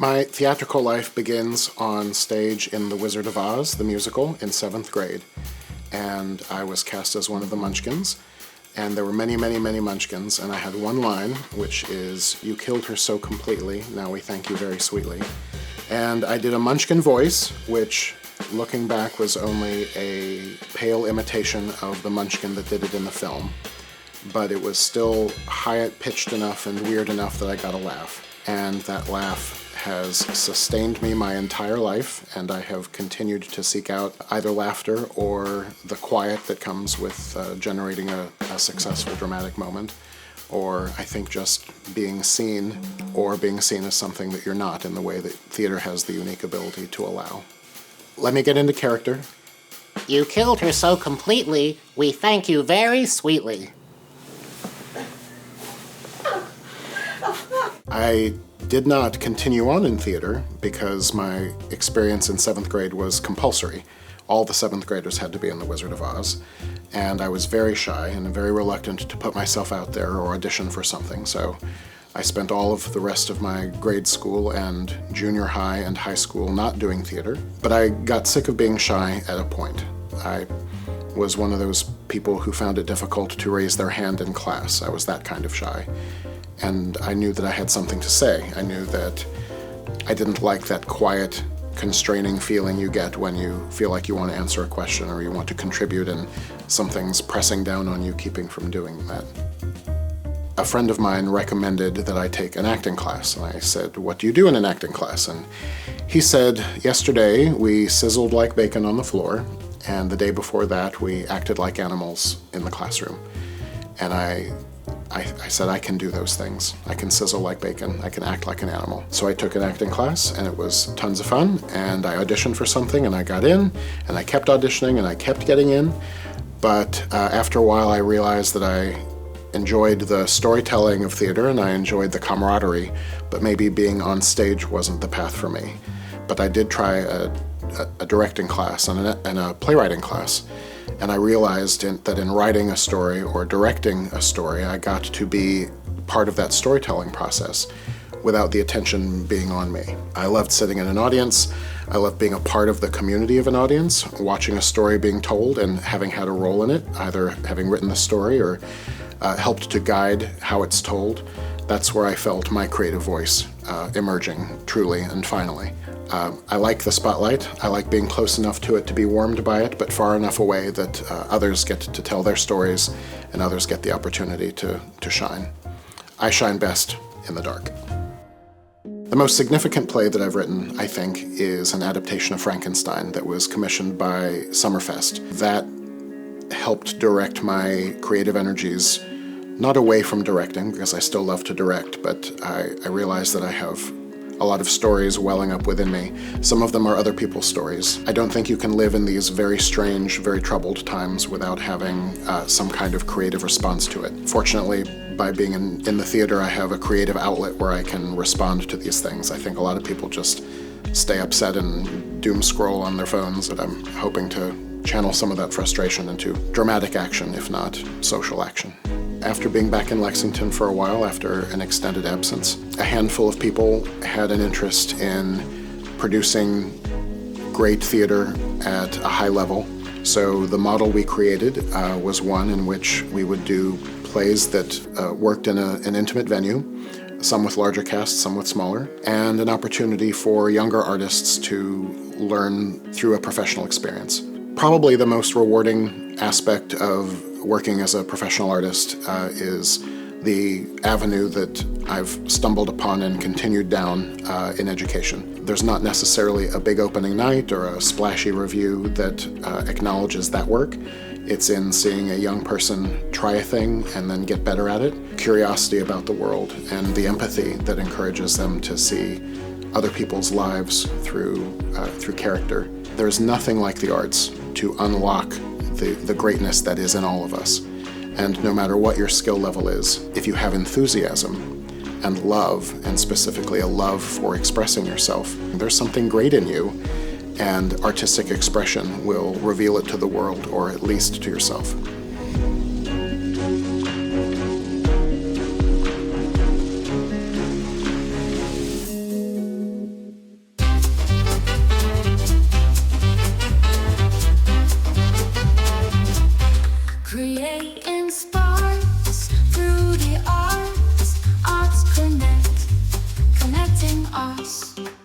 My theatrical life begins on stage in The Wizard of Oz, the musical, in 7th grade. And I was cast as one of the Munchkins. And there were many, many, many Munchkins, and I had one line, which is, "You killed her so completely, now we thank you very sweetly." And I did a Munchkin voice, which, looking back, was only a pale imitation of the Munchkin that did it in the film. But it was still high-pitched enough and weird enough that I got a laugh. And that laugh has sustained me my entire life, and I have continued to seek out either laughter or the quiet that comes with generating a successful dramatic moment, or I think just being seen, or being seen as something that you're not in the way that theater has the unique ability to allow. Let me get into character. You killed her so completely, we thank you very sweetly. I did not continue on in theater because my experience in 7th grade was compulsory. All the 7th graders had to be in The Wizard of Oz, and I was very shy and very reluctant to put myself out there or audition for something, so I spent all of the rest of my grade school and junior high and high school not doing theater, but I got sick of being shy at a point. I was one of those people who found it difficult to raise their hand in class. I was that kind of shy. And I knew that I had something to say. I knew that I didn't like that quiet, constraining feeling you get when you feel like you want to answer a question or you want to contribute and something's pressing down on you, keeping from doing that. A friend of mine recommended that I take an acting class, and I said, "What do you do in an acting class?" And he said, "Yesterday we sizzled like bacon on the floor, and the day before that we acted like animals in the classroom." And I said, I can do those things. I can sizzle like bacon. I can act like an animal. So I took an acting class, and it was tons of fun, and I auditioned for something, and I got in, and I kept auditioning, and I kept getting in. But after a while, I realized that I enjoyed the storytelling of theater, and I enjoyed the camaraderie, but maybe being on stage wasn't the path for me. But I did try a directing class and a playwriting class. And I realized that in writing a story or directing a story, I got to be part of that storytelling process without the attention being on me. I loved sitting in an audience. I loved being a part of the community of an audience, watching a story being told and having had a role in it, either having written the story or helped to guide how it's told. That's where I felt my creative voice emerging, truly and finally. I like the spotlight. I like being close enough to it to be warmed by it, but far enough away that others get to tell their stories and others get the opportunity to shine. I shine best in the dark. The most significant play that I've written, I think, is an adaptation of Frankenstein that was commissioned by Summerfest. That helped direct my creative energies, not away from directing, because I still love to direct, but I realize that I have a lot of stories welling up within me. Some of them are other people's stories. I don't think you can live in these very strange, very troubled times without having some kind of creative response to it. Fortunately, by being in the theater, I have a creative outlet where I can respond to these things. I think a lot of people just stay upset and doom scroll on their phones, and I'm hoping to channel some of that frustration into dramatic action, if not social action. After being back in Lexington for a while, after an extended absence, a handful of people had an interest in producing great theater at a high level. So the model we created was one in which we would do plays that worked in an intimate venue, some with larger casts, some with smaller, and an opportunity for younger artists to learn through a professional experience. Probably the most rewarding aspect of working as a professional artist is the avenue that I've stumbled upon and continued down in education. There's not necessarily a big opening night or a splashy review that acknowledges that work. It's in seeing a young person try a thing and then get better at it, curiosity about the world, and the empathy that encourages them to see other people's lives through character. There's nothing like the arts to unlock the greatness that is in all of us. And no matter what your skill level is, if you have enthusiasm and love, and specifically a love for expressing yourself, there's something great in you, and artistic expression will reveal it to the world, or at least to yourself. protecting us.